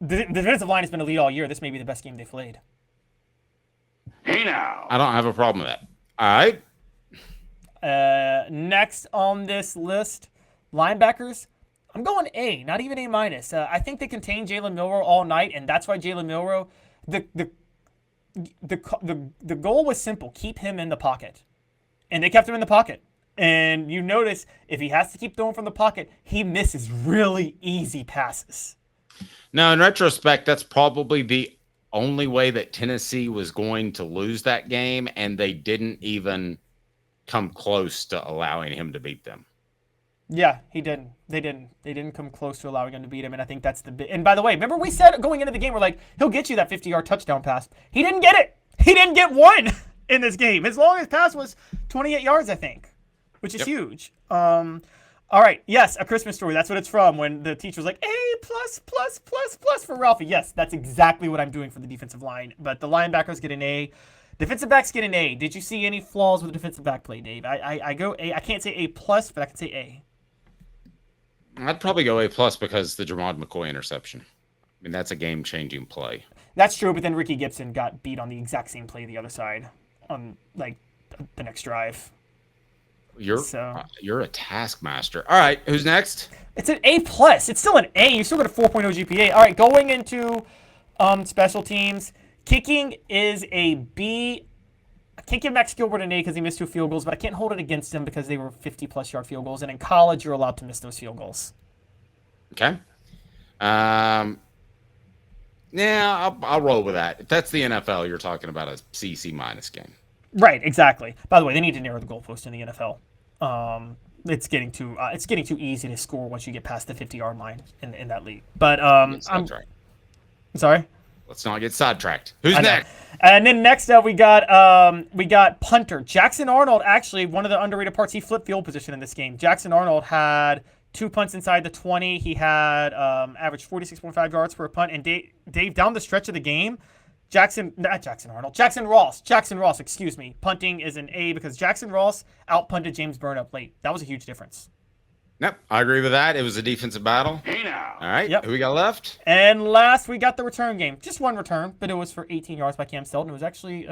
the defensive line has been elite all year. This may be the best game they've played. Hey now. I don't have a problem with that. All right. Next on this list, linebackers. I'm going A, not even A-. I think they contained Jalen Milroe all night, and that's why Jalen Milroe, the goal was simple: keep him in the pocket, and they kept him in the pocket. And you notice if he has to keep throwing from the pocket, he misses really easy passes. Now, in retrospect, that's probably the only way that Tennessee was going to lose that game, and they didn't even come close to allowing him to beat them. Yeah, he didn't. They didn't come close to allowing him to beat him, and I think that's the bit. And by the way, remember we said going into the game, we're like, he'll get you that 50-yard touchdown pass. He didn't get it. He didn't get one in this game. His longest pass was 28 yards, I think, which is huge. All right, yes, A Christmas Story. That's what it's from when the teacher was like, A++++ for Ralphie. Yes, that's exactly what I'm doing for the defensive line. But the linebackers get an A. Defensive backs get an A. Did you see any flaws with the defensive back play, Dave? I go A. I can't say A+, but I can say A. I'd probably go A+ because the Jermod McCoy interception. I mean, that's a game-changing play. That's true, but then Ricky Gibson got beat on the exact same play the other side on, like, the next drive. You're a taskmaster. All right, who's next? It's an A+. It's still an A. You still got a 4.0 GPA. All right, going into special teams. Kicking is a B. I can't give Max Gilbert an A because he missed 2 field goals, but I can't hold it against him because they were 50-plus yard field goals. And in college, you're allowed to miss those field goals. Okay. Yeah, I'll roll with that. If that's the NFL, you're talking about a C minus game. Right, exactly. By the way, they need to narrow the goalpost in the NFL. It's getting too easy to score once you get past the 50-yard line in that league. But I'm sorry. Let's not get sidetracked. Who's next? And then next up we got punter Jackson Arnold. Actually, one of the underrated parts, he flipped field position in this game. Jackson Arnold had 2 punts inside the 20. He had averaged 46.5 yards per punt. And Dave, down the stretch of the game, Jackson Ross, excuse me. Punting is an A because Jackson Ross out-punted James Burnett late. That was a huge difference. Yep, I agree with that. It was a defensive battle. Hey now. All right, yep. Who we got left? And last, we got the return game. Just one return, but it was for 18 yards by Cam Stelton. It was actually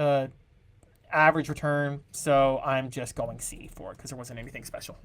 average return, so I'm just going C for it because there wasn't anything special.